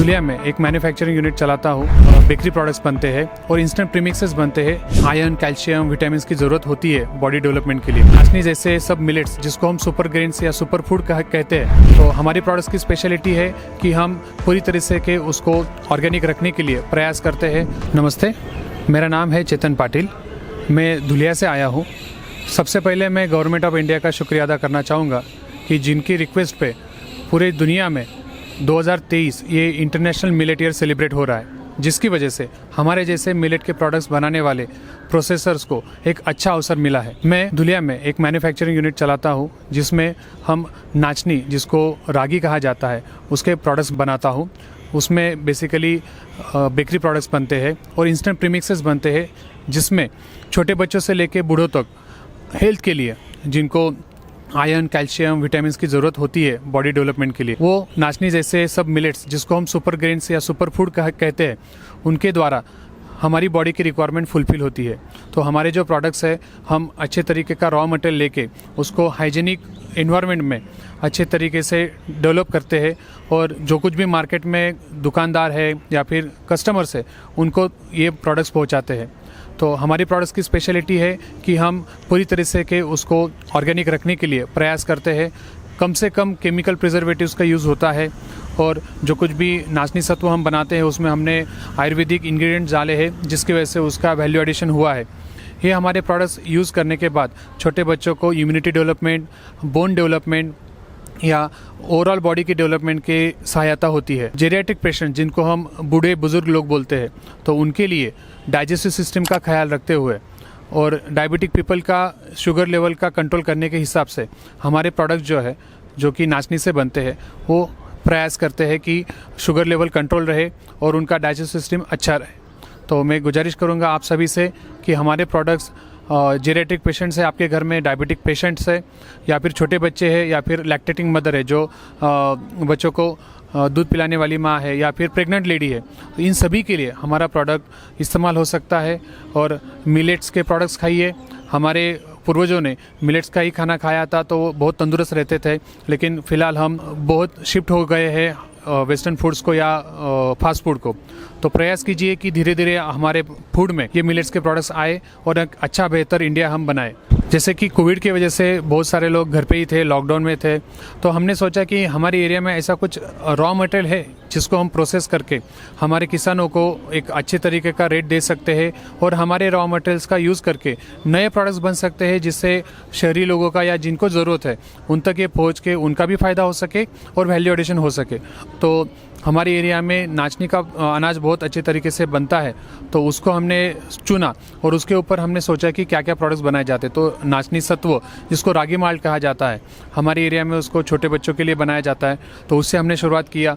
धुलिया में एक manufacturing unit चलाता हूँ। बेकरी प्रोडक्ट्स बनते हैं और इंस्टेंट प्रीमिक्सेस बनते हैं। आयरन, कैल्शियम, विटामिन की ज़रूरत होती है बॉडी डेवलपमेंट के लिए। नाचनी जैसे सब मिलेट्स जिसको हम सुपर ग्रेन्स या सुपर फूड कहते हैं, तो हमारी प्रोडक्ट्स की स्पेशलिटी है कि हम पूरी तरह से के उसको ऑर्गेनिक रखने के लिए प्रयास करते हैं। नमस्ते, मेरा नाम है चेतन पाटिल, मैं धुलिया से आया हूँ। सबसे पहले मैं गवर्नमेंट ऑफ इंडिया का शुक्रिया अदा करना चाहूँगा कि जिनकी रिक्वेस्ट पे पूरे दुनिया में 2023 ये इंटरनेशनल मिलेट ईयर सेलिब्रेट हो रहा है, जिसकी वजह से हमारे जैसे मिलेट के प्रोडक्ट्स बनाने वाले प्रोसेसर्स को एक अच्छा अवसर मिला है। मैं धुलिया में एक मैन्युफैक्चरिंग यूनिट चलाता हूँ, जिसमें हम नाचनी, जिसको रागी कहा जाता है, उसके प्रोडक्ट्स बनाता हूँ। उसमें बेसिकली बेकरी प्रोडक्ट्स बनते हैं और इंस्टेंट प्रीमिक्सेस बनते हैं, जिसमें छोटे बच्चों से लेके बूढ़ों तक हेल्थ के लिए, जिनको आयरन, कैल्शियम, विटामिन की ज़रूरत होती है बॉडी डेवलपमेंट के लिए, वो नाचनी जैसे सब मिलेट्स जिसको हम सुपर ग्रेन्स या सुपर फूड कहते हैं, उनके द्वारा हमारी बॉडी की रिक्वायरमेंट फुलफिल होती है। तो हमारे जो प्रोडक्ट्स है, हम अच्छे तरीके का रॉ मटेरियल लेके उसको हाइजीनिक एनवायरनमेंट में अच्छे तरीके से डेवलप करते हैं, और जो कुछ भी मार्केट में दुकानदार है या फिर कस्टमर्स है, उनको ये प्रोडक्ट्स पहुंचाते हैं। तो हमारी प्रोडक्ट्स की स्पेशलिटी है कि हम पूरी तरह से के उसको ऑर्गेनिक रखने के लिए प्रयास करते हैं। कम से कम केमिकल प्रिजर्वेटिव्स का यूज़ होता है, और जो कुछ भी नाचनी सत्व हम बनाते हैं उसमें हमने आयुर्वेदिक इंग्रेडिएंट्स डाले हैं, जिसकी वजह से उसका वैल्यू एडिशन हुआ है। ये हमारे प्रोडक्ट्स यूज़ करने के बाद छोटे बच्चों को इम्यूनिटी डेवलपमेंट, बोन डेवलपमेंट या ओवरऑल बॉडी की डेवलपमेंट की सहायता होती है। जेरियाट्रिक पेशेंट, जिनको हम बूढ़े बुजुर्ग लोग बोलते हैं, तो उनके लिए डाइजेस्टिव सिस्टम का ख्याल रखते हुए और डायबिटिक पीपल का शुगर लेवल का कंट्रोल करने के हिसाब से हमारे प्रोडक्ट जो कि नाचनी से बनते हैं, वो प्रयास करते हैं कि शुगर लेवल कंट्रोल रहे और उनका डाइजेस्टिव सिस्टम अच्छा रहे। तो मैं गुजारिश करूँगा आप सभी से कि हमारे प्रोडक्ट्स जेरियाट्रिक पेशेंट्स है, आपके घर में डायबिटिक पेशेंट्स है, या फिर छोटे बच्चे हैं, या फिर लैक्टेटिंग मदर है, जो बच्चों को दूध पिलाने वाली माँ है, या फिर प्रेग्नेंट लेडी है, तो इन सभी के लिए हमारा प्रोडक्ट इस्तेमाल हो सकता है। और मिलेट्स के प्रोडक्ट्स खाइए। हमारे पूर्वजों ने मिलेट्स का ही खाना खाया था, तो वो बहुत तंदुरुस्त रहते थे, लेकिन फ़िलहाल हम बहुत शिफ्ट हो गए हैं वेस्टर्न फूड्स को या फास्ट फूड को। तो प्रयास कीजिए कि धीरे धीरे हमारे फूड में ये मिलेट्स के प्रोडक्ट्स आए और एक अच्छा बेहतर इंडिया हम बनाए। जैसे कि कोविड की वजह से बहुत सारे लोग घर पे ही थे, लॉकडाउन में थे, तो हमने सोचा कि हमारे एरिया में ऐसा कुछ रॉ मटेरियल है जिसको हम प्रोसेस करके हमारे किसानों को एक अच्छे तरीके का रेट दे सकते हैं, और हमारे रॉ मटेरियल्स का यूज़ करके नए प्रोडक्ट्स बन सकते हैं, जिससे शहरी लोगों का या जिनको ज़रूरत है उन तक ये पहुँच के उनका भी फ़ायदा हो सके और वैल्यू एडिशन हो सके। तो हमारे एरिया में नाचनी का अनाज बहुत अच्छे तरीके से बनता है, तो उसको हमने चुना और उसके ऊपर हमने सोचा कि क्या क्या प्रोडक्ट्स बनाए जाते हैं। तो नाचनी सत्व, जिसको रागी माल्ट कहा जाता है, हमारे एरिया में उसको छोटे बच्चों के लिए बनाया जाता है, तो उससे हमने शुरुआत किया।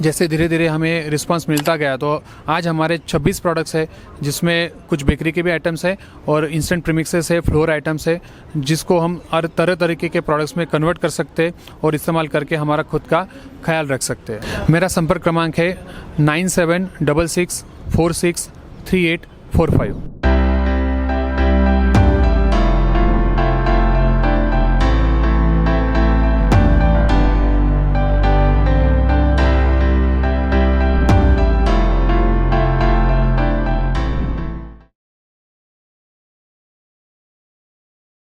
जैसे धीरे धीरे हमें रिस्पांस मिलता गया, तो आज हमारे 26 प्रोडक्ट्स है, जिसमें कुछ बेकरी के भी आइटम्स है और इंस्टेंट प्रीमिक्सेस है, फ्लोर आइटम्स है, जिसको हम हर तरह तरीके के प्रोडक्ट्स में कन्वर्ट कर सकते हैं और इस्तेमाल करके हमारा खुद का ख्याल रख सकते हैं। मेरा संपर्क क्रमांक है 9766463845।